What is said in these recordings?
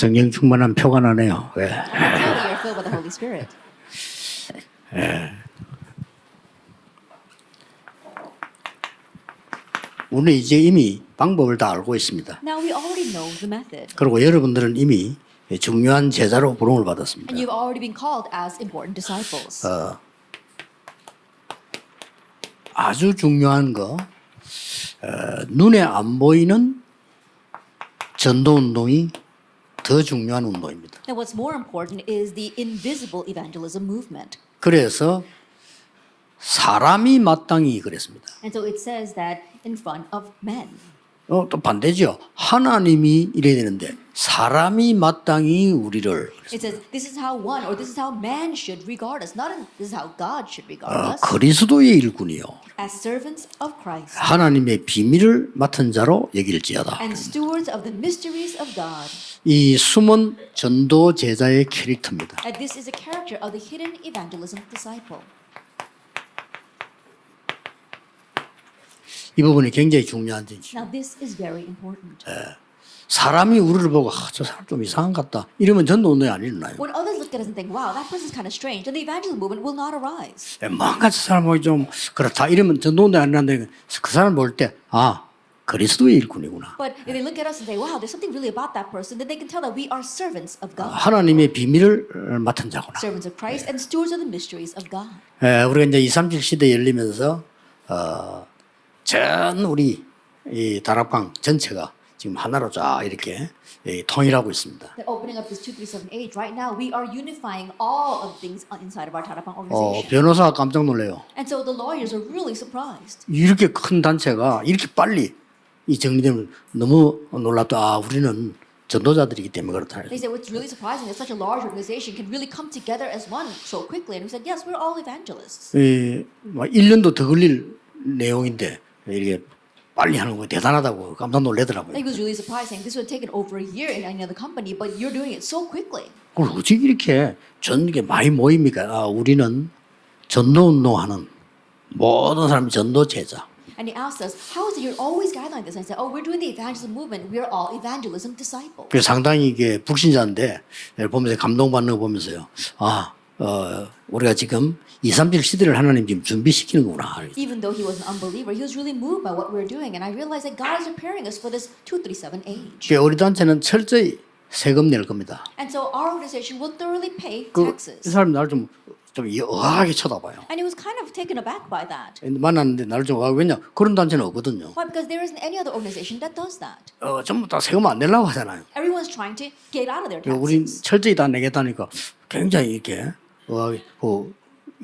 성령 충만한 표가 나네요. 왜? Clearly, you're filled with the Holy Spirit. 우리는 이제 이미 방법을 다 알고 있습니다. Now we already know the method, 그리고 여러분들은 이미 중요한 제자로 부름을 받았습니다. and you've already been called as important disciples. 아주 중요한 거, 눈에 안 보이는 전도 운동이 더 중요한 운동입니다. Now, what's more important is the invisible evangelism movement. 그래서 사람이 마땅히 그랬습니다. And so it says that in front of men. 또 반대죠. 하나님이 이래야 되는데 사람이 마땅히 우리를 It says this is how one or this is how man should regard us, not in, this is how God should regard us, 그리스도의 일꾼이요. as servants of Christ 하나님의 비밀을 맡은 자로 여길지어다. and stewards of the mysteries of God. 이 숨은 전도 제자의 캐릭터입니다. And this is a character of the hidden evangelism disciple. 이 부분이 굉장히 중요한 점이죠. Now this is very important. 사람이 우리를 보고 저 사람 좀 이상한 것 같다. 이러면 전도 운동이 안 일어나요. When others look at us and think, wow, that person's kind of strange, then the evangelism movement will not arise. 뭔가 저 사람 보기 좀 그렇다. 이러면 전도 운동이 안 일어나는데 그 사람 볼 때 그리스도의 일꾼이구나. But if they look at us and say, wow, there's something really about that person, then they can tell that we are servants of God. 하나님의 비밀을 맡은 자구나. Servants of Christ and stewards of the mysteries of God. 우리가 이제 237 시대 열리면서 전 우리 이 다락방 전체가 지금 하나로 쫙 이렇게 통일하고 있습니다. That opening up this 237 age, right now we are unifying all of things inside of our Tarapang organization. 변호사가 깜짝 놀래요. And so the lawyers are really surprised. 이렇게 큰 단체가 이렇게 빨리 이 정리되면 너무 놀랍다. 우리는 전도자들이기 때문에 그렇다. They said what's really surprising is such a large organization can really come together as one so quickly. And we said, yes, we're all evangelists. 1년도 더 걸릴 내용인데 이렇게 빨리 하는 거 대단하다고 깜짝 놀래더라고요. It was really surprising. This would have taken over a year in any other company, but you're doing it so quickly. 그럼 어떻게 이렇게 전게 많이 모입니까? 우리는 전도 운동하는 모든 사람이 전도 제자. And he asked us, how is it you're always gathering like this? And I said, oh, we're doing the evangelism movement. We're all evangelism disciples. 그 상당히 이게 불신자인데 보면서 감동받는 거 보면서요. 우리가 지금 237 시대를 하나님 지금 준비시키는구나. Even though he was an unbeliever, he was really moved by what we're doing. And I realized that God is preparing us for this 237 age. 우리 단체는 철저히 세금 낼 겁니다. And so our organization will thoroughly pay 이 taxes. 사람 나를 좀 의아하게 쳐다봐요. And he was kind of taken aback by that. 만났는데 나를 좀 왜냐 그런 단체는 없거든요. Why? Because there isn't any other organization that does that. 전부 다 세금 안 내려고 하잖아요. Everyone's trying to get out of their 우린 taxes. 철저히 다 내겠다니까 굉장히 이렇게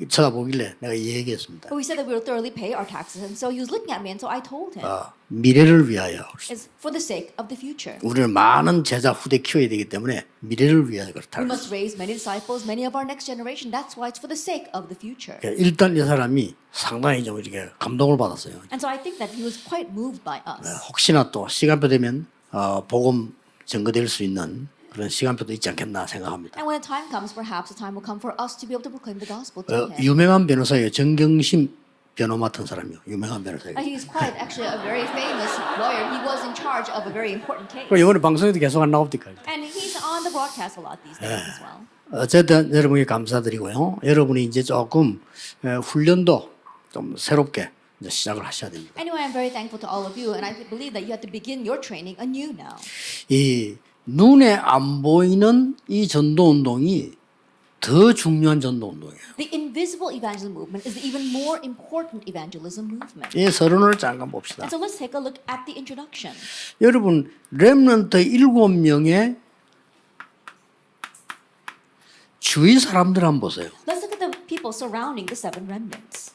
쳐다보길래 내가 얘기했습니다. But we said that we will thoroughly pay our taxes. And so he was looking at me, and so I told him, 미래를 위하여. it's for the sake of the future. 우리는 많은 제자 후대 키워야 되기 때문에 미래를 위하여 그렇다. We must raise many disciples, many of our next generation. That's why it's for the sake of the future. 일단 이 사람이 상당히 좀 이렇게 감동을 받았어요. And so I think that he was quite moved by us. 혹시나 또 시간표 되면 복음 전거될 수 있는 그런 시간표도 있지 않겠나 생각합니다. And when the time comes, perhaps the time will come for us to be able to proclaim the gospel to him. 유명한 변호사예요. 정경심 변호 맡은 사람이요. 유명한 변호사예요. And he's quite actually a very famous lawyer. He was in charge of a very important case. 이번에 방송에도 계속 안 나옵니까? And he's on the broadcast a lot these days as well. 어쨌든 여러분께 감사드리고요. 여러분이 이제 조금 훈련도 좀 새롭게 이제 시작을 하셔야 됩니다. Anyway, I'm very thankful to all of you, and I believe that you have to begin your training anew now. 이 눈에 안 보이는 이 전도 운동이 더 중요한 전도 운동이에요. The invisible evangelism movement is the even more important evangelism movement. 이 서론을 잠깐 봅시다. And so let's take a look at the introduction. 여러분 렘넌트 7명의 주위 사람들 한번 보세요. Let's look at the people surrounding the seven remnants.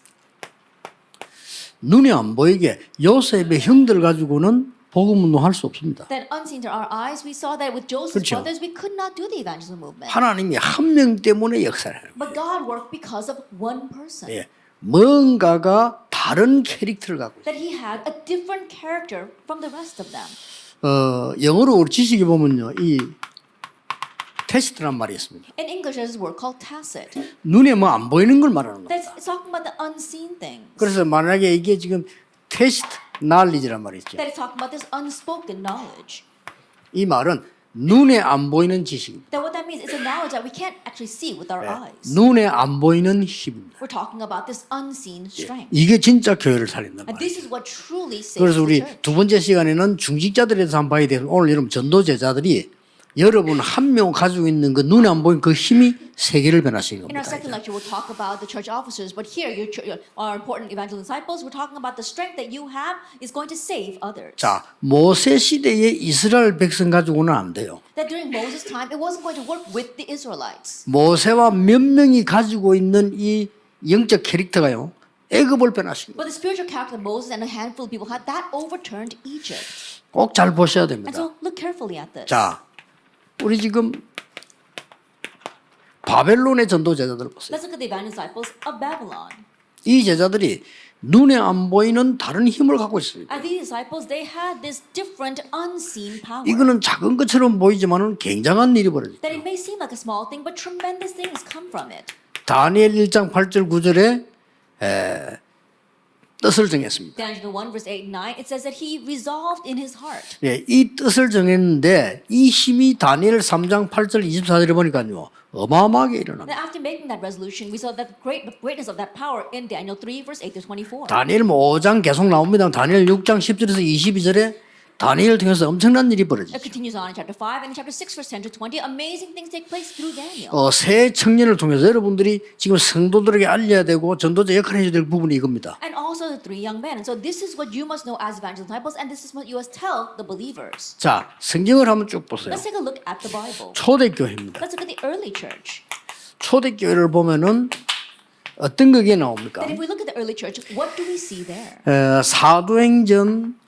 눈에 안 보이게 요셉의 형들 가지고는 복음 운동할 수 없습니다. That unseen to our eyes, we saw that with Joseph's 그렇죠. brothers, we could not do the evangelism movement. 하나님이 한 명 때문에 역사를 해요. But God worked because of one person. 예. 뭔가가 다른 캐릭터를 갖고 있어요. That he had a different character from the rest of them. 영어로 우리 지식에 보면요. 이 테스트란 말이 있습니다. In English, there's a word called tacit. 눈에 뭐 안 보이는 걸 말하는 거예요. That's it's talking about the unseen things. 그래서 만약에 이게 지금 테스트 날리지란 말이 있죠. That is talking about this unspoken knowledge. 이 말은 눈에 안 보이는 지식입니다. That what that means is a knowledge that we can't actually see with our eyes. 눈에 안 보이는 힘입니다. We're talking about this unseen strength. 이게 진짜 교회를 살린단 And 말이에요. this is what truly saves 그래서 the 우리 church. 두 번째 시간에는 중직자들에 대해서 한번 봐야 돼요. 오늘 여러분 전도 제자들이 여러분 한 명 가지고 있는 그 눈에 안 보이는 그 힘이 세계를 변화시키는 In our 겁니다. second lecture, we'll talk about the church officers, but here, our important evangelical disciples, we're talking about the strength that you have is going to save others. 자, 모세 시대의 이스라엘 백성 가지고는 안 돼요. That during Moses' time, it wasn't going to work with the Israelites. 모세와 몇 명이 가지고 있는 이 영적 캐릭터가요, 애굽을 변화시킵니다. But the spiritual character of Moses and a handful of people had that overturned Egypt. 꼭 잘 보셔야 And 됩니다. so look carefully at this. 자, 우리 지금 바벨론의 전도 제자들 보세요. Let's look at the evangelical disciples of Babylon. 이 제자들이 눈에 안 보이는 다른 힘을 갖고 있습니다. And these disciples, they had this different unseen power. 이거는 작은 것처럼 보이지만은 굉장한 일이 벌어져요. That it may seem like a small thing, but tremendous things come from it. 다니엘 1장 8절 9절에 뜻을 정했습니다. Daniel 1 verse 8 and 9, it says that he resolved in his heart. 예, 이 뜻을 정했는데 이 힘이 다니엘 3장 8절 24절에 보니까요, 어마어마하게 일어납니다. And after making that resolution, we saw that the greatness of that power in Daniel 3 verse 8 to 24. 다니엘 5장 계속 나옵니다. 다니엘 6장 10절에서 22절에 다니엘을 통해서 엄청난 일이 벌어지죠. It continues on in chapter 5 and in chapter 6 verse 10 to 20. Amazing things take place through Daniel. 새 청년을 통해서 여러분들이 지금 성도들에게 알려야 되고 전도자 역할을 해줘야 될 부분이 이겁니다. And also the three young men. And so this is what you must know as evangelical disciples, and this is what you must tell the believers. 자, 성경을 한번 쭉 보세요. Let's take a look at the Bible. 초대교회입니다. Let's look at the early church. 초대교회를 보면은 어떤 거기에 나옵니까? Then if we look at the early church, what do we see there? 사도행전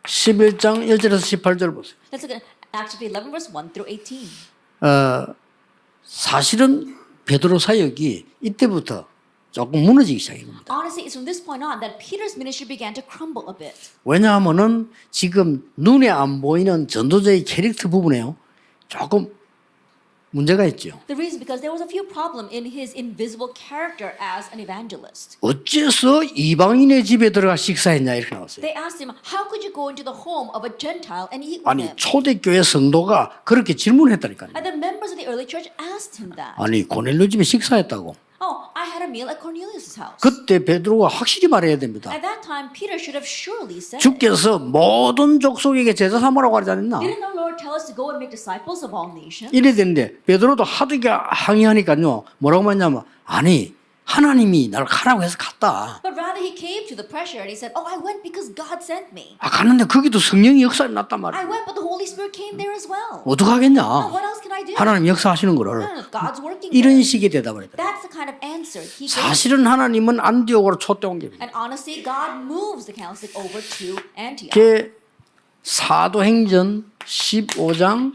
11장 1절에서 18절 보세요. Let's look at Acts 11 verse 1 through 18. 사실은 베드로 사역이 이때부터 조금 무너지기 시작한 겁니다. Honestly, it's from this point on that Peter's ministry began to crumble a bit. 왜냐하면은 지금 눈에 안 보이는 전도자의 캐릭터 부분에요, 조금 문제가 있죠. The reason is because there was a few problems in his invisible character as an evangelist. 어째서 이방인의 집에 들어가 식사했냐 이렇게 나왔어요. They asked him, how could you go into the home of a Gentile and eat with 아니 him? 초대교회 성도가 그렇게 질문했다니까요. And the members of the early church asked him that. 아니 고넬료 집에 식사했다고. Oh, I had a meal at Cornelius' house. 그때 베드로가 확실히 말해야 됩니다. At that time, Peter should have surely said, 주께서 모든 족속에게 제자 삼으라고 하지 않았나? didn't the Lord tell us to go and make disciples of all nations? 이래 되는데 베드로도 하도 이게 항의하니까요, 뭐라고 했냐면, 아니 하나님이 나를 가라고 해서 갔다. But rather he caved to the pressure and he said, oh, I went because God sent me. 갔는데 거기도 성령이 역사를 났단 I 말이야. went, but the Holy Spirit came there as well. 어떡하겠냐? Now, what else can I do? 하나님 역사하시는 거를 No, God's working 이런 there. 식의 대답을 했다. That's the kind of answer he gave. 사실은 하나님은 안디옥으로 촛대온 게 And honestly, God moves the candlestick over to Antioch. 그게 사도행전 15장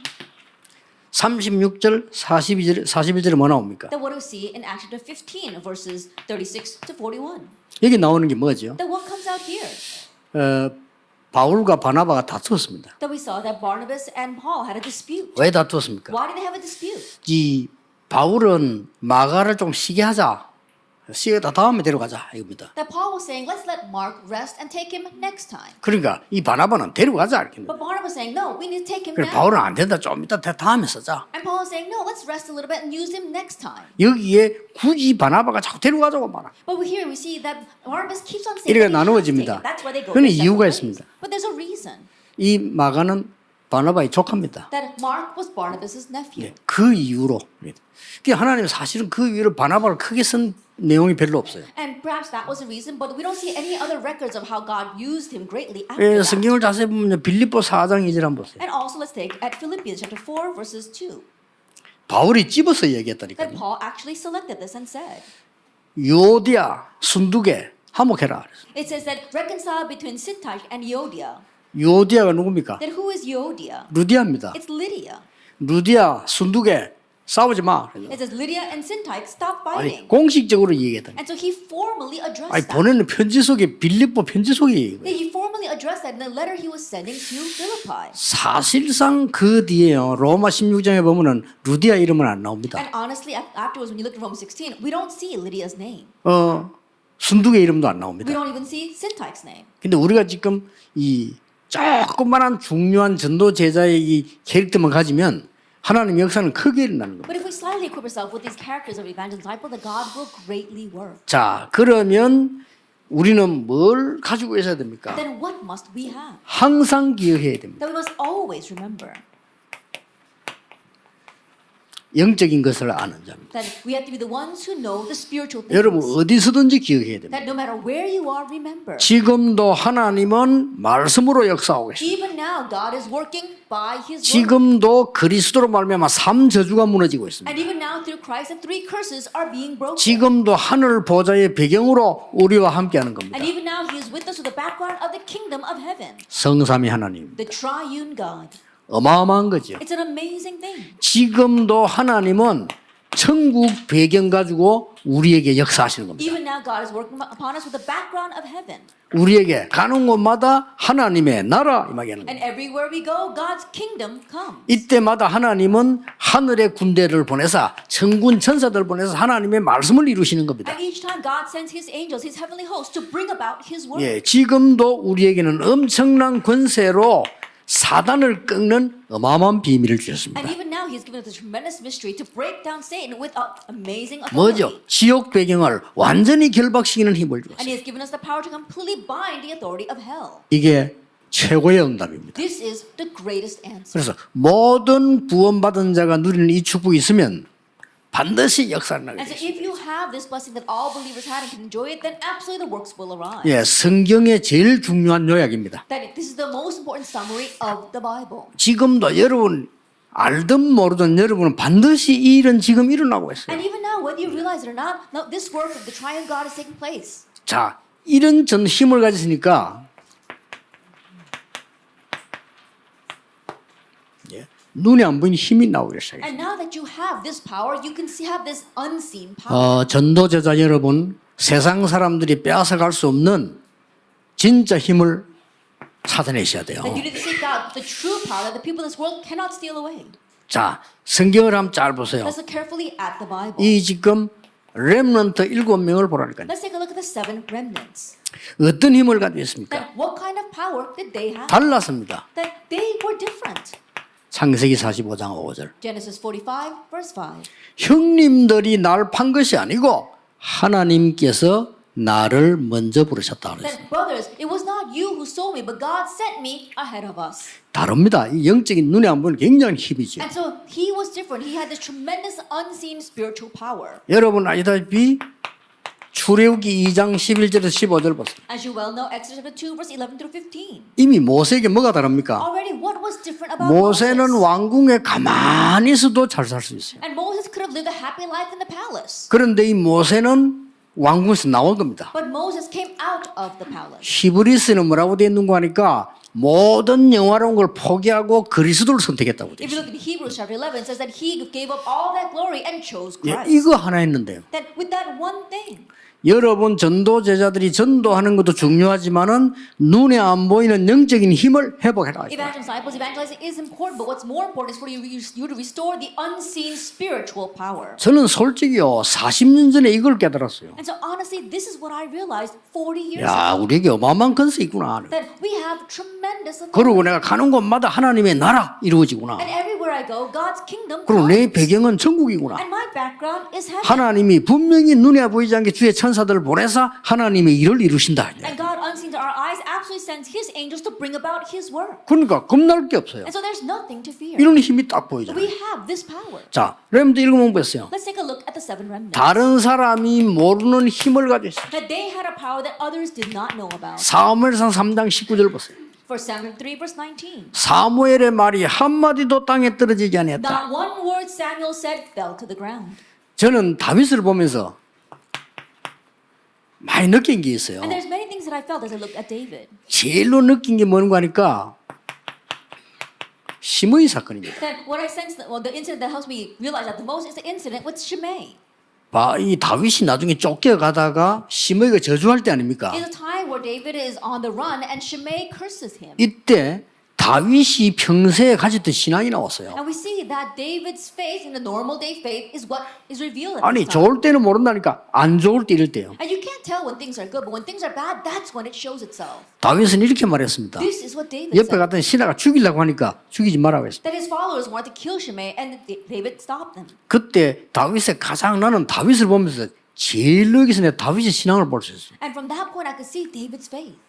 36절 41절에 뭐 나옵니까? Then what do we see in Acts chapter 15, verses 36 to 41? 여기 나오는 게 뭐죠? Then what comes out here? 바울과 바나바가 다투었습니다. That we saw that Barnabas and Paul had a dispute. 왜 다투었습니까? Why did they have a dispute? 이 바울은 마가를 좀 쉬게 하자. 쉬게다 다음에 데려가자 이겁니다. That Paul was saying, let's let Mark rest and take him next time. 그러니까 이 바나바는 데려가자 이렇게. But Barnabas was saying, no, we need to take him 그래 now. 바울은 안 된다. 좀 이따 다음에 쓰자. And Paul was saying, no, let's rest a little bit and use him next time. 여기에 굳이 바나바가 자꾸 데려가자고 말아. But here we see that Barnabas keeps on saying 이렇게 that he has to take 나누어집니다. him. That's why they go 그는 their separate 이유가 ways. 있습니다. But there's a reason. 이 마가는 바나바의 조카입니다. That Mark was Barnabas' nephew. 그 이유로. 그러니까 하나님 사실은 그 이유로 바나바를 크게 쓴 내용이 별로 없어요. And perhaps that was the reason, but we don't see any other records of how God used him greatly after 예, that. 성경을 자세히 보면 빌립보 4장 2절 한번 보세요. And also let's take at Philippians chapter 4 verses 2. 바울이 집어서 That 얘기했다니까요. Paul actually selected this and said, 요디아, 순두개 화목해라. it says that reconcile between Syntyche and Euodia. 요디아가 누굽니까? Then who is Euodia? 루디아입니다. It's Lydia. 루디아, 순두개 싸우지 마. It says Lydia and Syntyche stop 아니 fighting. 공식적으로 얘기했다. And so he formally addressed 아니 that. 보내는 편지 속에 빌립보 편지 속에 얘기해요. He formally addressed that in the letter he was sending to Philippi. 사실상 그 뒤에요. 로마 16장에 보면은 루디아 이름은 안 나옵니다. And honestly, afterwards, when you look at Romans 16, we don't see Lydia's name. 순두개 이름도 안 We 나옵니다. don't even see Syntyche's name. 근데 우리가 지금 이 조그만한 중요한 전도 제자의 이 캐릭터만 가지면 하나님의 역사는 크게 일어나는 겁니다. But if we slightly equip ourselves with these characters of evangelist disciple, then God will greatly work. 자, 그러면 우리는 뭘 가지고 있어야 됩니까? Then what must we have? 항상 기억해야 됩니다. That we must always remember 영적인 것을 아는 자입니다. that we have to be the ones who know the spiritual things. 여러분 어디서든지 기억해야 됩니다. That no matter where you are, remember. 지금도 하나님은 말씀으로 역사하고 계십니다. Even now, God is working by His word. 지금도 그리스도로 말미암아 3저주가 무너지고 있습니다. And even now, through Christ, the 3 curses are being broken. 지금도 하늘 보좌의 배경으로 우리와 함께하는 겁니다. And even now, He is with us with the background of the kingdom of heaven, 성삼위 하나님 the triune God. 어마어마한 거죠. It's an amazing thing. 지금도 하나님은 천국 배경 가지고 우리에게 역사하시는 겁니다. Even now, God is working upon us with the background of heaven. 우리에게 가는 곳마다 하나님의 나라 임하게 하는 And 겁니다. everywhere we go, God's kingdom comes. 이때마다 하나님은 하늘의 군대를 보내서 천군 천사들 보내서 하나님의 말씀을 이루시는 겁니다. And each time God sends His angels, His heavenly hosts, to bring about His word. 예, 지금도 우리에게는 엄청난 권세로 사단을 꺾는 어마어마한 비밀을 주셨습니다. And even now, He has given us a tremendous mystery to break down Satan with amazing 뭐죠? authority. 지옥 배경을 완전히 결박시키는 힘을 And 주었어요. He has given us the power to completely bind the authority of hell. 이게 최고의 응답입니다. This is the greatest answer. 그래서 모든 구원받은 자가 누리는 이 축복이 있으면 반드시 역사를 나게 And so 됩니다. if you have this blessing that all believers had and can enjoy it, then absolutely the works will arise. 예, 성경의 제일 중요한 요약입니다. That this is the most important summary of the Bible. 지금도 여러분 알든 모르든 여러분은 반드시 이 일은 지금 일어나고 있어요. And even now, whether you realize it or not, now this work of the triune God is taking place. 자, 이런 전 힘을 가졌으니까 예, 눈에 안 보이는 힘이 나오기 시작해요. And now that you have this power, you can have this unseen power. 전도제자 여러분, 세상 사람들이 빼앗아갈 수 없는 진짜 힘을 찾아내셔야 돼요. That you need to seek out the true power that the people of this world cannot steal away. 자, 성경을 한번 잘 보세요. Let's look carefully at the Bible. 이 지금 렘넌트 7명을 보라니까요. Let's take a look at the 7 remnants. 어떤 힘을 가지고 있습니까? That what kind of power did they have? 달랐습니다. That they were different. 창세기 45장 5절. Genesis 45, verse 5. 형님들이 날 판 것이 아니고 하나님께서 나를 먼저 부르셨다 그랬어요. That brothers, it was not you who sold me, but God sent me ahead of us. 다릅니다. 이 영적인 눈에 안 보이는 굉장한 힘이죠. And so he was different. He had this tremendous unseen spiritual power. 여러분 아시다시피 출애굽기 2장 11절에서 15절 보세요. As you well know, Exodus chapter 2, verse 11 through 15. 이미 모세에게 뭐가 다릅니까? Already, what was different about 모세는 Moses? 왕궁에 가만히 있어도 잘 살 수 있어요. And Moses could have lived a happy life in the palace. 그런데 이 모세는 왕궁에서 나온 겁니다. But Moses came out of the palace. 히브리스는 뭐라고 되어 있는 거 하니까 모든 영화로운 걸 포기하고 그리스도를 선택했다고 되어 If you 있어요. look at Hebrews chapter 11, it says that he gave up all that glory and chose 예, Christ. 이거 하나 했는데요. That with that one thing, 여러분 전도 제자들이 전도하는 것도 중요하지만은 눈에 안 보이는 영적인 힘을 회복해라. evangelism, disciples, evangelizing is important, but what's more important is for you to restore the unseen spiritual power. 저는 솔직히요 40년 전에 이걸 깨달았어요. And so honestly, this is what I realized 40 years 야, ago. 우리에게 어마어마한 건세 있구나. That we have tremendous 그러고 authority. 내가 가는 곳마다 하나님의 나라 이루어지구나. And everywhere I go, God's kingdom 그리고 내 comes. 배경은 천국이구나. And my background is heaven. 하나님이 분명히 눈에 보이지 않게 주의 천사들을 보내서 하나님의 일을 이루신다. And God, unseen to our eyes, absolutely sends His angels to bring about His work. 그러니까 겁날 게 없어요. And so there's nothing to fear. 이런 힘이 딱 We 보이잖아요. have this power. 자, 렘드 읽어본 보세요. Let's take a look at the 7 remnants. 다른 사람이 모르는 힘을 가지고 있어요. That they had a power that others did not know about. 사무엘상 3장 19절 보세요. 1 Samuel 3, verse 19. 사무엘의 말이 한마디도 땅에 떨어지지 아니했다. Not one word Samuel said fell to the ground. 저는 다윗을 보면서 많이 느낀 게 있어요. And there's many things that I felt as I looked at David. 제일로 느낀 게 뭔가 하니까 시므이 사건입니다. That what I sensed, well, the incident that helps me realize that the most is the incident with Shimei. 이 다윗이 나중에 쫓겨가다가 시므이가 저주할 때 아닙니까? It's a time where David is on the run and Shimei curses him. 이때 다윗이 평소에 가졌던 신앙이 나왔어요. And we see that David's faith in the normal day faith is what is revealed at 아니 this time. 좋을 때는 모른다니까 안 좋을 때 이럴 때요. And you can't tell when things are good, but when things are bad, that's when it shows itself. 다윗은 이렇게 말했습니다. This is what David 옆에 said. 갔더니 신하가 죽이려고 하니까 죽이지 말라고 했어요. That his followers wanted to kill Shimei, and David stopped them. 그때 다윗의 가장 나는 다윗을 보면서 제일 여기서 내 다윗의 신앙을 볼 수 있어요. And from that point, I could see David's faith.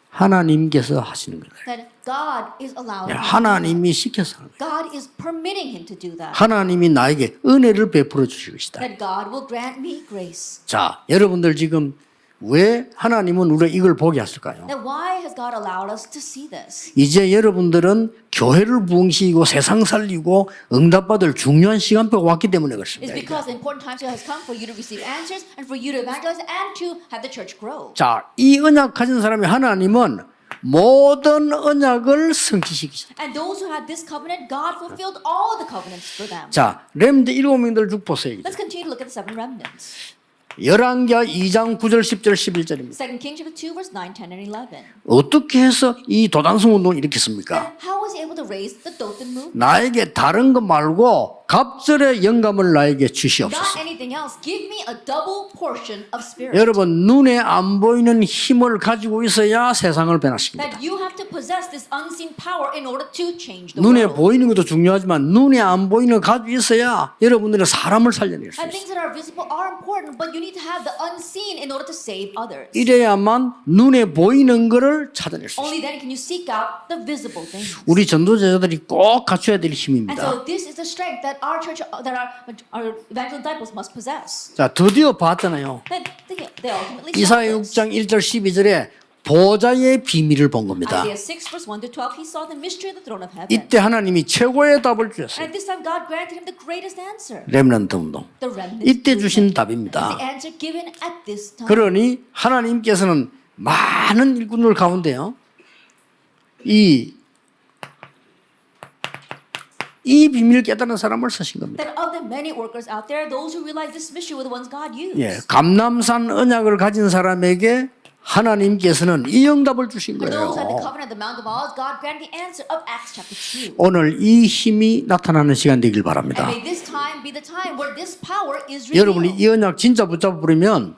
하나님께서 하시는 거예요. That God is allowing him to do that. 하나님이 시켜서 하는 거예요. God is permitting him to do that. 하나님이 나에게 은혜를 베풀어 주실 것이다. That God will grant me grace. 자, 여러분들 지금 왜 하나님은 우리가 이걸 보게 했을까요? That why has God allowed us to see this? 이제 여러분들은 교회를 부흥시키고 세상 살리고 응답받을 중요한 시간표가 왔기 때문에 It's 그렇습니다. because the important time has come for you to receive answers and for you to evangelize and to have the church grow. 자, 이 언약 가진 사람이 하나님은 모든 언약을 성취시키셨다. And those who had this covenant, God fulfilled all the covenants for them. 자, 렘드 7명들 쭉 보세요. Let's continue to look at the seven remnants. 열왕기하 2장 9절 10절 11절입니다. 2 Kings chapter 2 verse 9, 10, and 11. 어떻게 해서 이 도단성 운동을 일으켰습니까? And how was he able to raise the Dothan movement? 나에게 다른 것 말고 갑절의 영감을 나에게 Not 주시옵소서. anything else. Give me a double portion of spirit. 여러분 눈에 안 보이는 힘을 가지고 있어야 세상을 변화시킵니다. That you have to possess this unseen power in order to change the 눈에 world. 보이는 것도 중요하지만 눈에 안 보이는 걸 가지고 있어야 여러분들은 사람을 살려낼 수 And 있어요. things that are visible are important, but you need to have the unseen in order to save others. 이래야만 눈에 보이는 것을 찾아낼 수 있어요. Only then can you seek out the visible things. 우리 전도자들이 꼭 갖춰야 될 And 힘입니다. so this is the strength that our church, that our evangelical disciples must possess. 자, 드디어 봤잖아요. That they ultimately 이사야 saw this. 6장 1절 12절에 보좌의 비밀을 본 겁니다. Isaiah 6 verse 1 to 12, he saw the mystery of the throne of heaven. 이때 하나님이 최고의 답을 And 주셨어요. at this time, God granted him the greatest answer. 렘넌트 운동. The remnant. 이때 movement. 주신 It's 답입니다. the answer given at this time. 그러니 하나님께서는 많은 일꾼들 가운데요. 이 비밀을 깨달은 사람을 쓰신 겁니다. That of the many workers out there, those who realize this mystery were the ones God used. 예, 감남산 언약을 가진 사람에게 하나님께서는 이 응답을 주신 For those who had the 거예요. covenant of the Mount of Olives, God granted the answer of Acts chapter 2. 오늘 이 힘이 나타나는 시간 되길 And 바랍니다. may this time be the time where this power is 여러분이 revealed. 이 언약 진짜 붙잡아 버리면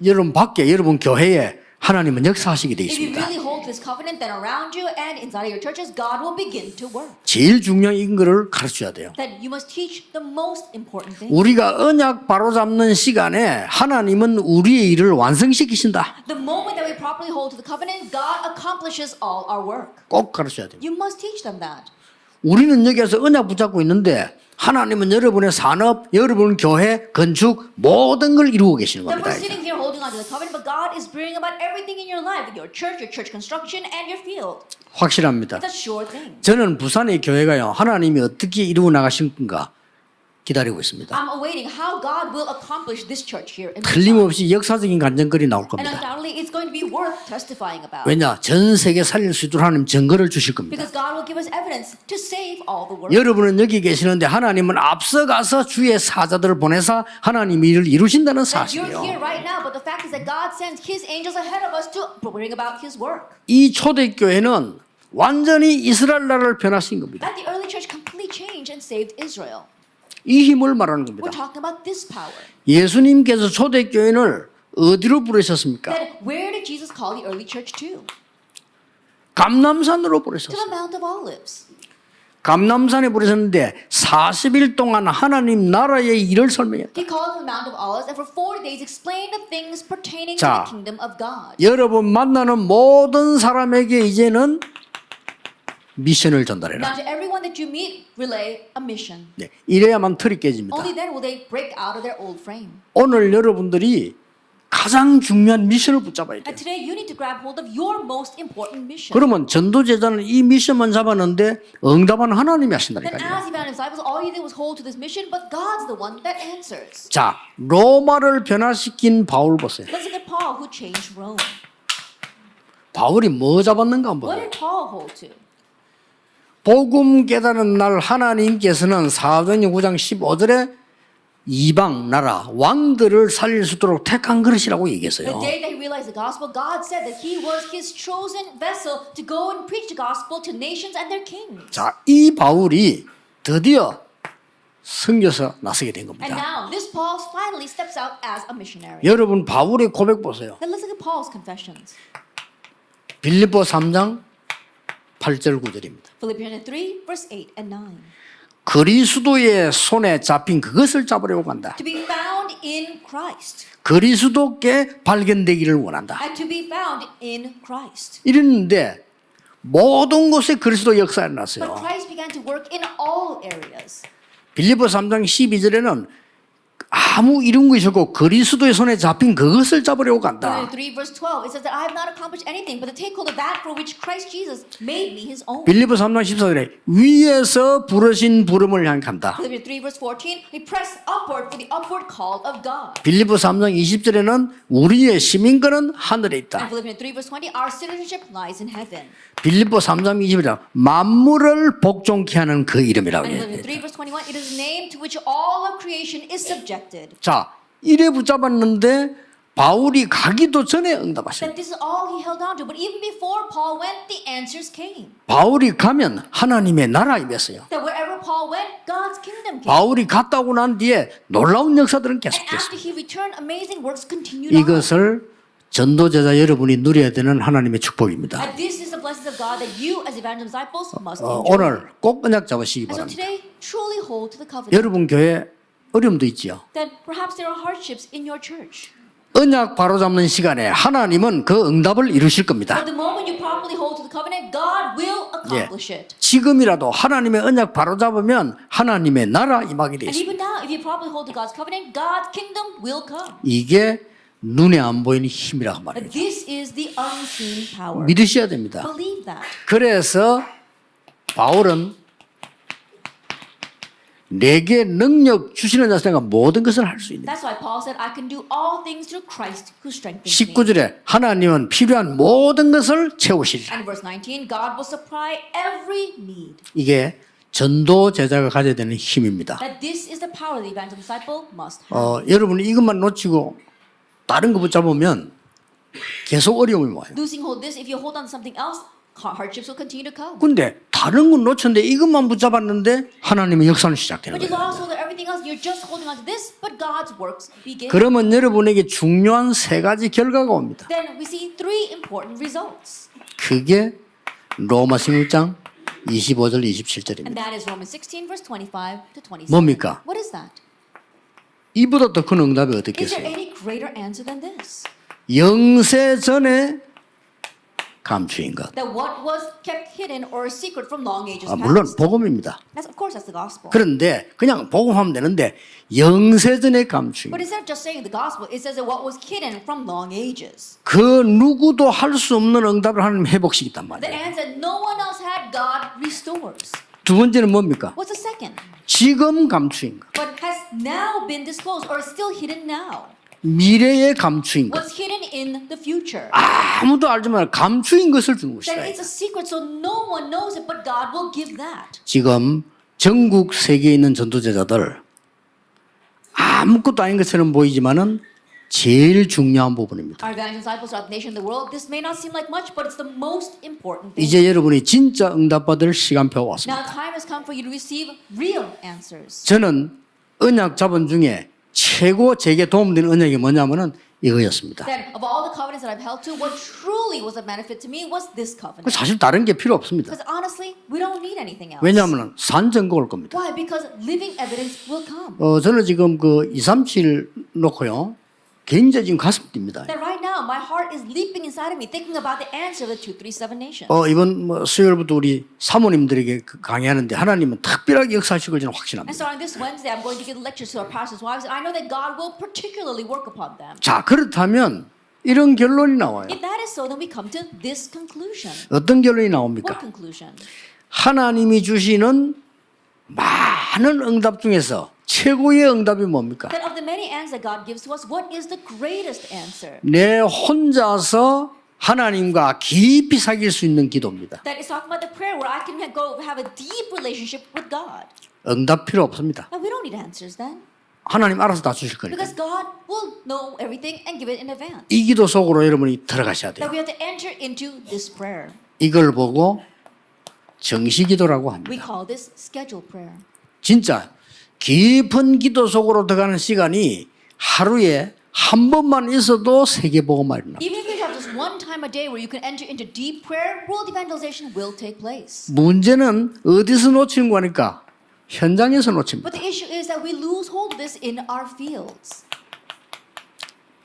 여러분 밖에 여러분 교회에 하나님은 역사하시게 되어 If you 있습니다. really hold this covenant, then around you and inside of your churches, God will begin to work. 제일 중요한 거를 가르쳐야 돼요. That you must teach the most important thing. 우리가 언약 바로잡는 시간에 하나님은 우리의 일을 완성시키신다. The moment that we properly hold to the covenant, God accomplishes all our work. 꼭 가르쳐야 돼요. You must teach them that. 우리는 여기에서 언약 붙잡고 있는데 하나님은 여러분의 산업, 여러분 교회, 건축 모든 걸 이루고 계시는 That 겁니다. we're sitting here holding on to the covenant, but God is bringing about everything in your life, your church construction, and your field. 확실합니다. It's a sure thing. 저는 부산의 교회가요. 하나님이 어떻게 이루어 나가실 건가 기다리고 있습니다. I'm awaiting how God will accomplish this church here in Busan. 틀림없이 역사적인 간증거리 나올 And 겁니다. undoubtedly, it's going to be worth testifying about. 왜냐? 전 세계 살릴 수 있도록 하나님 증거를 주실 겁니다. Because God will give us evidence to save all the world. 여러분은 여기 계시는데 하나님은 앞서가서 주의 사자들을 보내서 하나님이 일을 이루신다는 That you're 사실이요. here right now, but the fact is that God sends His angels ahead of us to bring about His work. 이 초대교회는 완전히 이스라엘 나라를 변화시킨 겁니다. That the early church completely changed and saved Israel. 이 힘을 말하는 We're 겁니다. talking about this power. 예수님께서 초대교회를 어디로 부르셨습니까? That where did Jesus call the early church to? 감남산으로 To 부르셨어요. the Mount of Olives. 감남산에 부르셨는데 40일 동안 하나님 나라의 일을 설명했다. He called the Mount of Olives and for 40 days explained the things pertaining 자, to the kingdom of God. 여러분 만나는 모든 사람에게 이제는 미션을 전달해라. Now to everyone that you meet, relay a mission. 네, 이래야만 틀이 깨집니다. Only then will they break out of their old frame. 오늘 여러분들이 가장 중요한 미션을 붙잡아야 돼요. And today you need to grab hold of your most important mission. 그러면 전도제자는 이 미션만 잡았는데 응답은 하나님이 Then 하신다니까요. as evangelist disciples, all you did was hold to this mission, but God's the one that answers. 자, 로마를 변화시킨 바울 보세요. Let's look at Paul who changed Rome. 바울이 뭐 잡았는가 한번 What 보세요. did Paul hold to? 복음 깨닫는 날 하나님께서는 사도행전 9장 15절에 이방 나라 왕들을 살릴 수 있도록 택한 그릇이라고 The 얘기했어요. day that he realized the gospel, God said that he was his chosen vessel to go and preach the gospel to nations and their kings. 자, 이 바울이 드디어 선교서 나서게 된 And 겁니다. now this Paul finally steps out as a missionary. 여러분 바울의 고백 보세요. Then let's look at Paul's confessions. 빌립보 3장 8절 9절입니다. Philippians 3, verse 8 and 9. 그리스도의 손에 잡힌 그것을 잡으려고 한다. To be found in Christ. 그리스도께 발견되기를 원한다. And to be found in Christ. 이랬는데 모든 곳에 그리스도 역사가 But 났어요. Christ began to work in all areas. 빌립보 3장 12절에는 아무 이룬 것이 없고 그리스도의 손에 잡힌 그것을 잡으려고 간다. Philippians 3, verse 12, it says that I have not accomplished anything but to take hold of that for which Christ Jesus made me his own. 빌립보 3장 14절에 위에서 부르신 부름을 향해 간다. Philippians 3, verse 14, he pressed upward for the upward call of God. 빌립보 3장 20절에는 우리의 시민권은 하늘에 And 있다. Philippians 3, verse 20, our citizenship lies in heaven. 빌립보 3장 20절에 만물을 복종케 하는 그 이름이라고 And 얘기해요. Philippians 3, verse 21, it is a name to which all of creation is subjected. 자, 이래 붙잡았는데 바울이 가기도 전에 응답하셔요. That this is all he held on to. But even before Paul went, the answers came. 바울이 가면 하나님의 나라 임했어요. That wherever Paul went, God's kingdom came. 바울이 갔다 오고 난 뒤에 놀라운 역사들은 And 계속됐어요. after he returned, amazing works continued on. 이것을 전도제자 여러분이 누려야 되는 하나님의 축복입니다. And this is the blessings of God that you as evangelist disciples must enjoy. 오늘 꼭 언약 잡으시기 And so 바랍니다. today, truly hold to the covenant. 여러분 교회 어려움도 있지요. That perhaps there are hardships in your church. 언약 바로잡는 시간에 하나님은 그 응답을 이루실 겁니다. But the moment you properly hold to the covenant, God will accomplish it. 지금이라도 하나님의 언약 바로잡으면 하나님의 나라 임하게 돼 And 있습니다. even now, if you properly hold to God's covenant, God's kingdom will come. 이게 눈에 안 보이는 힘이라고 But 말해요. this is the unseen power. 믿으셔야 됩니다. Believe that. 그래서 바울은 내게 능력 주시는 자가 모든 것을 할 수 있는. That's why Paul said, I can do all things through Christ who strengthens me. 19절에 하나님은 필요한 모든 것을 채우시리라. And verse 19, God will supply every need. 이게 전도 제자가 가져야 되는 힘입니다. That this is the power the evangelist disciple must have. 여러분이 이것만 놓치고 다른 거 붙잡으면 계속 어려움이 와요. Losing hold of this, if you hold on to something else, hardships will continue to come. 근데 다른 건 놓쳤는데 이것만 붙잡았는데 하나님의 역사는 시작되는 But you 거예요. lost hold of everything else, you're just holding on to this, but God's works begin. 그러면 여러분에게 중요한 세 가지 결과가 옵니다. Then we see three important results. 그게 로마 16장 25절 27절입니다. And that is Romans 16, verse 25 to 27. 뭡니까? What is that? 이보다 더 큰 응답이 어떻게 Is there 있어요? any greater answer than this? 영세 전에 감추인 것. That what was kept hidden or a secret from long ages 물론 past. 복음입니다. That's, of course, that's the gospel. 그런데 그냥 복음하면 되는데 영세 전에 감추인 But 것. instead of just saying the gospel, it says that what was hidden from long ages. 그 누구도 할 수 없는 응답을 하나님 회복시켰단 The 말이에요. answer no one else had, God restores. 두 번째는 뭡니까? What's the second? 지금 감추인 것. What has now been disclosed or is still hidden now? 미래에 감추인 것. What's hidden in the future? 아무도 알지 말 감추인 것을 주는 것이다. That it's a secret so no one knows it, but God will give that. 지금 전국 세계에 있는 전도제자들 아무것도 아닌 것처럼 보이지만은 제일 중요한 부분입니다. Our evangelist disciples throughout the nation and the world, this may not seem like much, but it's the most important thing. 이제 여러분이 진짜 응답받을 시간표가 왔습니다. Now time has come for you to receive real answers. 저는 언약 잡은 중에 최고 제게 도움되는 언약이 뭐냐면은 이거였습니다. Then of all the covenants that I've held to, what truly was a benefit to me was this covenant. 사실 다른 게 필요 없습니다. Because honestly, we don't need anything else. 왜냐하면 산증거 올 겁니다. Why? Because living evidence will come. 저는 지금 그 237 놓고요. 굉장히 지금 가슴 뜁니다. That right now, my heart is leaping inside of me, thinking about the answer of the 237 nations. 이번 수요일부터 우리 사모님들에게 강의하는데 하나님은 특별하게 역사하실 걸 저는 And 확신합니다. starting this Wednesday, I'm going to give lectures to our pastors' wives, and I know that God will particularly work upon them. 자, 그렇다면 이런 결론이 나와요. If that is so, then we come to this conclusion. 어떤 결론이 What 나옵니까? conclusion? 하나님이 주시는 많은 응답 중에서 최고의 응답이 뭡니까? That of the many answers that God gives to us, what is the greatest answer? 내 혼자서 하나님과 깊이 사귈 수 있는 기도입니다. That is talking about the prayer where I can go have a deep relationship with God. 응답 필요 없습니다. Now, we don't need answers then. 하나님 알아서 다 주실 거니까. Because God will know everything and give it in advance. 이 기도 속으로 여러분이 들어가셔야 돼요. That we have to enter into this prayer. 이걸 보고 정시기도라고 합니다. We call this schedule prayer. 진짜 깊은 기도 속으로 들어가는 시간이 하루에 한 번만 있어도 세계복음화 일어납니다. Even if you have just one time a day where you can enter into deep prayer, world evangelization will take place. 문제는 어디서 놓치는 거니까 현장에서 놓칩니다. But the issue is that we lose hold of this in our fields.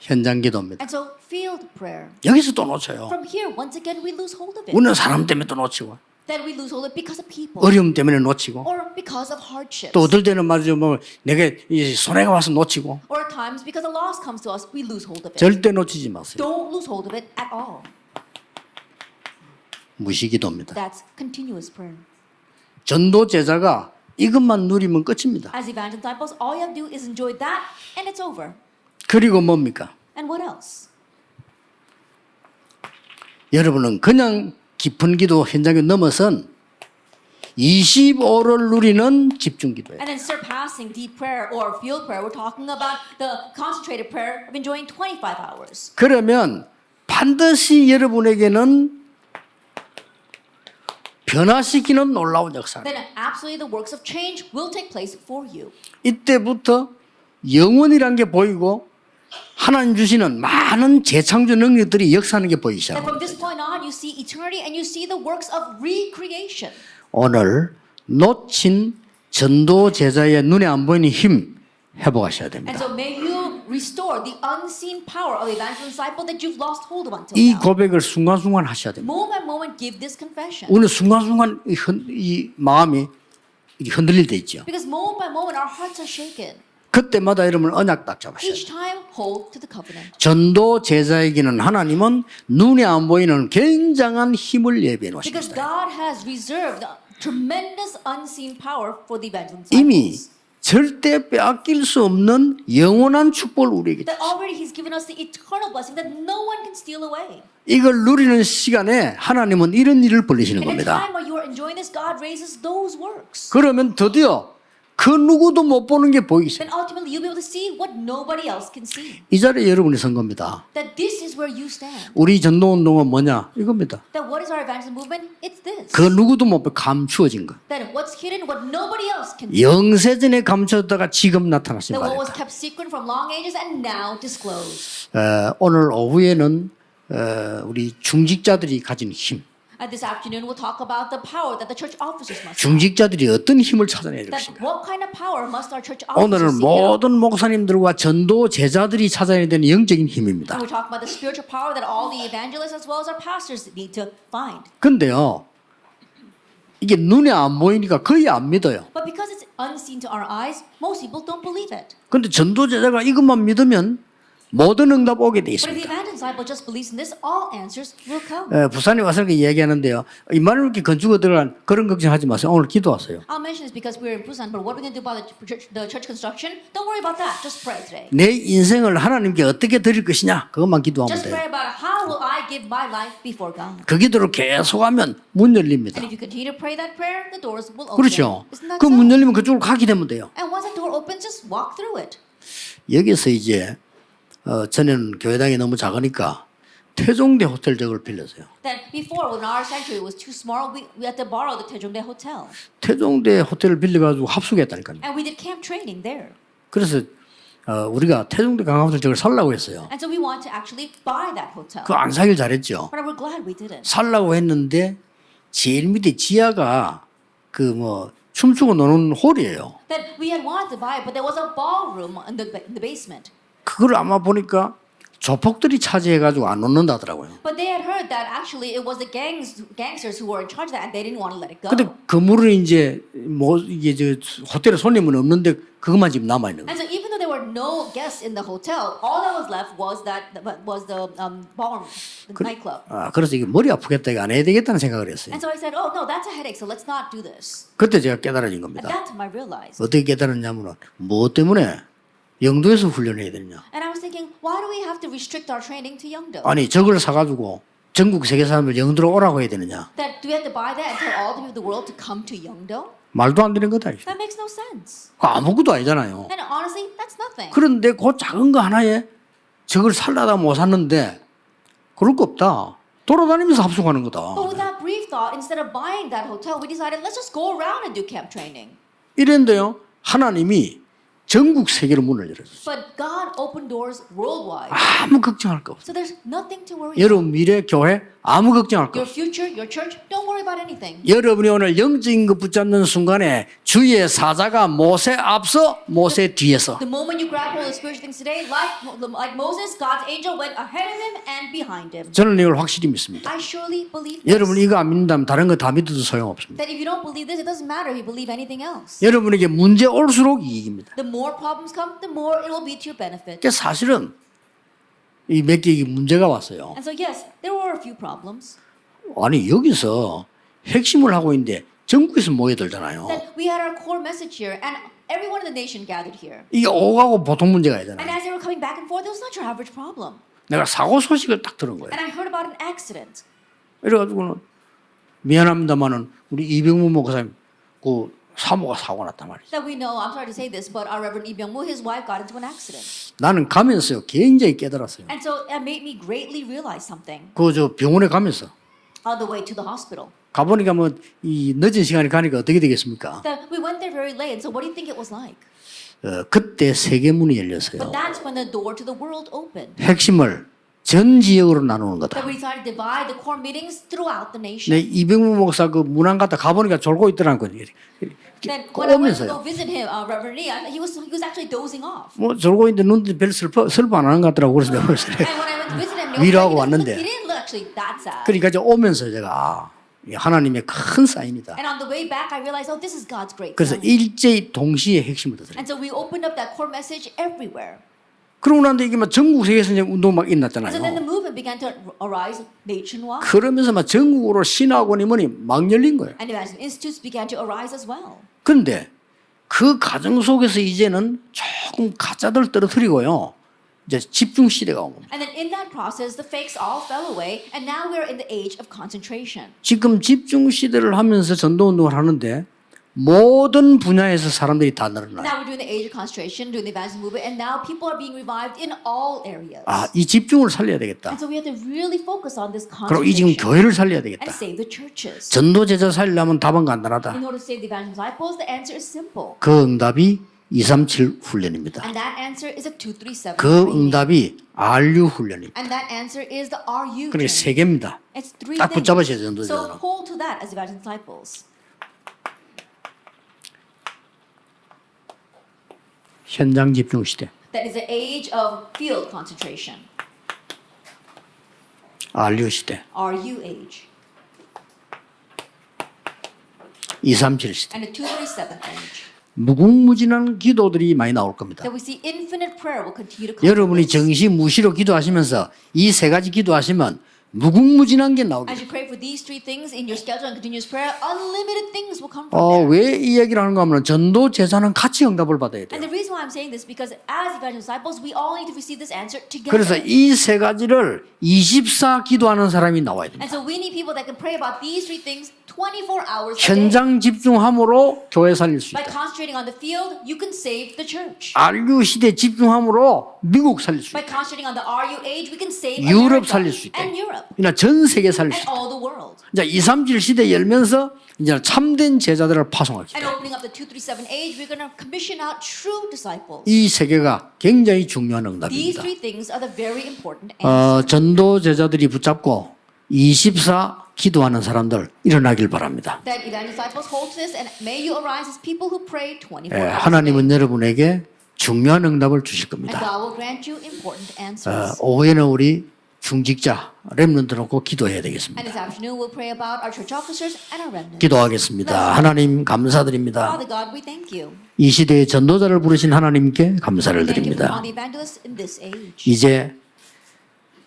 현장 기도입니다. And so field prayer. 여기서 또 놓쳐요. From here, once again, we lose hold of it. 우리는 사람 때문에 또 놓치고 Then we lose hold of it because of people. 어려움 때문에 놓치고 Or because of hardships. 또 어떨 때는 말이죠 뭐 내게 이 손해가 와서 놓치고 Or at times, because a loss comes to us, we lose hold of it. 절대 놓치지 마세요. Don't lose hold of it at all. 무시기도입니다. That's continuous prayer. 전도 제자가 이것만 누리면 끝입니다. As evangel disciples, all you have to do is enjoy that, and it's over. 그리고 뭡니까? And what else? 여러분은 그냥 깊은 기도 현장에 넘어선 25를 누리는 집중 기도예요. And then surpassing deep prayer or field prayer, we're talking about the concentrated prayer of enjoying 25 hours. 그러면 반드시 여러분에게는 변화시키는 놀라운 역사. Then absolutely the works of change will take place for you. 이때부터 영원이란 게 보이고 하나님 주시는 많은 재창조 능력들이 역사하는 게 보이기 And from 시작합니다. this point on, you see eternity and you see the works of recreation. 오늘 놓친 전도 제자의 눈에 안 보이는 힘 회복하셔야 And 됩니다. so may you restore the unseen power of the evangelist disciple that you've lost hold of until 이 now. 고백을 순간순간 하셔야 됩니다. Moment by moment, give this confession. 우리는 순간순간 이 마음이 흔들릴 때 있죠. Because moment by moment, our hearts are shaken. 그때마다 여러분 언약 딱 잡으셔야 Each 돼요. time, hold to the covenant. 전도 제자에게는 하나님은 눈에 안 보이는 굉장한 힘을 예비해 Because 놓으십니다. God has reserved tremendous unseen power for the evangelist 이미 disciples. 절대 빼앗길 수 없는 영원한 축복을 우리에게 That already He's given us the eternal blessing that no one can steal away. 이걸 누리는 시간에 하나님은 이런 일을 벌리시는 In a 겁니다. time where you are enjoying this, God raises those works. 그러면 드디어 그 누구도 못 보는 게 보이기 시작. Then ultimately you'll be able to see what nobody else can see. 이 자리에 여러분이 선 겁니다. That this is where you stand. 우리 전도 운동은 뭐냐? 이겁니다. That what is our evangelism movement? It's this. 그 누구도 못 보, 감추어진 거. That what's hidden, what nobody else can see. 영세전에 감추었다가 지금 나타나신 That what was 말입니다. kept secret from long ages and now disclosed. 오늘 오후에는 우리 중직자들이 가진 힘, And this afternoon we'll talk about the power that the church officers must have. 중직자들이 어떤 힘을 찾아내야 될 That 것인가. what kind of power must our church officers 오늘은 seek out? 모든 목사님들과 전도 제자들이 찾아내야 되는 영적인 힘입니다. And we're talking about the spiritual power that all the evangelists as well as our pastors need to find. 근데요, 이게 눈에 안 보이니까 거의 안 믿어요. But because it's unseen to our eyes, most people don't believe it. 근데 전도 제자가 이것만 믿으면 모든 응답 오게 돼 But if the 있습니다. evangelist disciple just believes in this, all answers will come. 부산에 와서 이렇게 얘기하는데요. 이만을 이렇게 건축에 들어간 그런 걱정하지 마세요. 오늘 기도하세요. I'll mention this because we're in Busan, but what are we going to do about the church construction? Don't worry about that. Just pray today. 내 인생을 하나님께 어떻게 드릴 것이냐 그것만 기도하면 Just 돼요. pray about how will I give my life before God. 그 기도를 계속하면 문 열립니다. And if you continue to pray that prayer, the doors will open. 그렇죠. Isn't that 그 so? 문 열리면 그쪽으로 가게 되면 돼요. And once the door opens, just walk through it. 여기서 이제 전에는 교회당이 너무 작으니까 태종대 호텔 저걸 빌렸어요. That before, when our sanctuary was too small, we had to borrow the Taejongdae Hotel. 태종대 호텔을 빌려가지고 합숙했다니까요. And we did camp training there. 그래서 우리가 태종대 강화호텔 저걸 살라고 했어요. And so we want to actually buy that hotel. 그거 안 사길 잘했죠. But we're glad we didn't. 살라고 했는데 제일 밑에 지하가 그 뭐 춤추고 노는 홀이에요. That we had wanted to buy it, but there was a ballroom in the basement. 그걸 아마 보니까 조폭들이 차지해가지고 안 놓는다더라고요. But they had heard that actually it was the gangsters who were in charge of that, and they didn't want to let it go. 근데 건물은 이제 뭐 이게 저 호텔에 손님은 없는데 그것만 지금 남아 있는 거예요. And so even though there were no guests in the hotel, all that was left was the ballroom, the nightclub. 그래서 이게 머리 아프겠다 이거 안 해야 되겠다는 생각을 했어요. And so I said, oh no, that's a headache, so let's not do this. 그때 제가 깨달아진 And 겁니다. that time I realized. 어떻게 깨달았냐면 무엇 때문에 영도에서 훈련해야 되느냐. And I was thinking, why do we have to restrict our training to Yeongdo? 아니 저걸 사가지고 전국 세계 사람들 영도로 오라고 해야 되느냐. That do we have to buy that and tell all the people of the world to come to Yeongdo? 말도 안 되는 거다. That makes no sense. 아무것도 아니잖아요. And honestly, that's nothing. 그런데 그 작은 거 하나에 저걸 살려다 못 샀는데 그럴 거 없다. 돌아다니면서 합숙하는 거다. But with that brief thought, instead of buying that hotel, we decided let's just go around and do camp training. 이랬는데요. 하나님이 전국 세계로 문을 열어줬어요. But God opened doors worldwide. 아무 걱정할 거 없어요. So there's nothing to worry about. 여러분 미래 교회 아무 걱정할 거 Your 없어요. future, your church, don't worry about anything. 여러분이 오늘 영적인 것 붙잡는 순간에 주의 사자가 모세 앞서 모세 뒤에서 The moment you grab hold of the spiritual things today, like Moses, God's angel went ahead of him and behind him. 저는 이걸 확실히 믿습니다. I surely believe 여러분 this. 이거 안 믿는다면 다른 거 다 믿어도 소용없습니다. That if you don't believe this, it doesn't matter if you believe anything else. 여러분에게 문제 올수록 이익입니다. The more problems come, the more it will be to your benefit. 그러니까 사실은 이 몇 개의 문제가 왔어요. And so yes, there were a few problems. 아니 여기서 핵심을 하고 있는데 전국에서 모여들잖아요. That we had our core message here, and everyone in the nation gathered here. 이게 오가고 보통 문제가 And 아니잖아요. as they were coming back and forth, it was not your average problem. 내가 사고 소식을 딱 들은 거예요. And I heard about an accident. 이래가지고는 미안합니다만은 우리 이병무 목사님 그 사모가 사고 났단 말이죠. That we know, I'm sorry to say this, but our Reverend Lee Byung-moo, his wife got into an accident. 나는 가면서요 굉장히 깨달았어요. And so that made me greatly realize something 그 저 병원에 가면서 on the way to the hospital. 가보니까 뭐 이 늦은 시간에 가니까 어떻게 되겠습니까? That we went there very late, and so what do you think it was like? 그때 세계 문이 열렸어요. But that's when the door to the world opened. 핵심을 전 지역으로 나누는 거다. That we decided to divide the core meetings throughout the nation. 내 이병무 목사 그 문안 갔다 가보니까 졸고 있더라고요. Then when I went to 오면서요. go visit him, Reverend Lee, he was actually dozing off. 뭐 졸고 있는데 눈도 별 슬퍼 안 하는 것 같더라고. 그래서 내가 그랬어요. And when I went to visit him, 위로하고 he 왔는데. didn't look actually that sad. 그러니까 이제 오면서 제가 이 하나님의 큰 사인이다. And on the way back, I realized, oh, this is God's great 그래서 sign. 일제히 동시에 핵심을 들어요. And so we opened up that core message everywhere. 그러고 난데 이게 막 전국 세계에서 이제 운동 막 And so then the 일어났잖아요. movement began to arise nationwide. 그러면서 막 전국으로 신학원이 뭐니 막 열린 거예요. And evangelism institutes began to arise as well. 그런데 그 과정 속에서 이제는 조금 가짜들 떨어뜨리고요. 이제 집중 시대가 온 겁니다. And then in that process, the fakes all fell away, and now we're in the age of concentration. 지금 집중 시대를 하면서 전도 운동을 하는데 모든 분야에서 사람들이 다 늘어나요. Now we're doing the age of concentration, doing the evangelism movement, and now people are being revived in all areas. 아, 이 집중을 살려야 되겠다. And so we have to really focus on this 그리고 이 지금 concentration 교회를 살려야 and 되겠다. save the churches. 전도 제자 살리려면 답은 간단하다. In order to save the evangelism disciples, the answer is simple. 그 응답이 237 훈련입니다. And that answer is a 237 그 training. 응답이 RU 훈련입니다. And that answer is the RU 그러니까 training. 세 개입니다. It's three 딱 things. 붙잡으셔야 돼요, 전도 So 제자는. hold to that as evangelism disciples. 현장 집중 시대. That is the age of field concentration. RU 시대. RU age. 237 시대. And the 237 age. 무궁무진한 기도들이 많이 나올 겁니다. That we see infinite prayer will continue to come. 여러분이 정시무시로 기도하시면서 이 세 가지 기도하시면 무궁무진한 게 나오게 As 돼요. you pray for these three things in your schedule and continuous prayer, unlimited things will come from there. 왜 이 얘기를 하는가 하면 전도 제자는 같이 응답을 받아야 돼요. And the reason why I'm saying this because as evangelist disciples, we all need to receive this answer together. 그래서 이 세 가지를 24 기도하는 사람이 나와야 됩니다. And so we need people that can pray about these three things 24 hours a day. 현장 집중함으로 교회 살릴 수 By 있다. concentrating on the field, you can save the church. RU 시대 집중함으로 미국 살릴 수 By 있다. concentrating on the RU age, we can save 유럽 America 살릴 수 있다. and Europe 그러니까 전 세계 살릴 수 and 있다. all the world. 이제 237 시대 열면서 이제 참된 제자들을 파송하기. And opening up the 237 age, we're going to commission out true disciples. 이 세 개가 굉장히 중요한 These 응답입니다. three things are the very important answers. 전도 제자들이 붙잡고 24 기도하는 사람들 일어나길 바랍니다. That evangelist disciples hold to this, and may you arise as people who pray 24 hours a day. 하나님은 여러분에게 중요한 응답을 주실 And 겁니다. God will grant you important answers. 오후에는 우리 중직자 렘넌트 놓고 기도해야 And 되겠습니다. this afternoon, we'll pray about our church officers and our remnant. 기도하겠습니다. 하나님 감사드립니다. Father God, we thank you. 이 시대에 전도자를 부르신 하나님께 감사를 Thank you for 드립니다. calling the evangelists in this age. 이제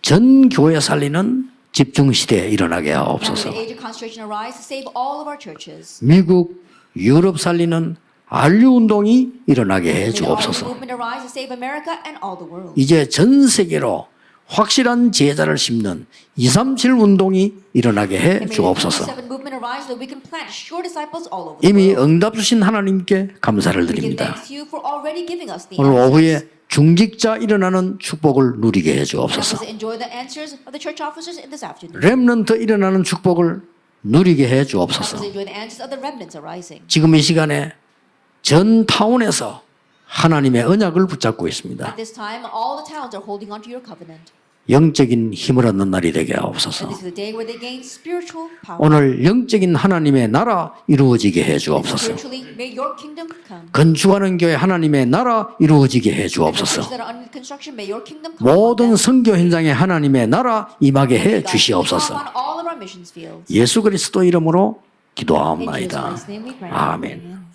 전 교회 살리는 집중 시대에 일어나게 Now, 하옵소서. when the age of concentration arise to save all of our churches. 미국, 유럽 살리는 안류 운동이 일어나게 해 May the 주옵소서. movement arise to save America and all the world. 이제 전 세계로 확실한 제자를 심는 237 운동이 일어나게 해 And may the 주옵소서. 237 movement arise that we can plant sure disciples all over the 이미 world. 응답 주신 하나님께 감사를 We give 드립니다. thanks to you for already giving us the 오늘 answers. 오후에 중직자 일어나는 축복을 누리게 해 Help 주옵소서. us enjoy the answers of the church officers in this afternoon. 렘넌트 일어나는 축복을 누리게 해 Help us 주옵소서. enjoy the answers of the remnants arising. 지금 이 시간에 전 타운에서 하나님의 언약을 붙잡고 있습니다. At this time, all the towns are holding on to your covenant. 영적인 힘을 얻는 날이 되게 And 하옵소서. this is the day where they gain spiritual power. 오늘 영적인 하나님의 나라 이루어지게 해 주옵소서. Spiritually, may your kingdom come. 건축하는 교회 하나님의 나라 이루어지게 해 And the churches 주옵소서. that are under construction, may your kingdom come. upon 모든 them. 선교 현장에 하나님의 나라 임하게 해 God, come 주시옵소서. on all of our missions fields. 예수 그리스도 이름으로 In Jesus 기도하옵나이다. Christ's name we pray. 아멘. Amen.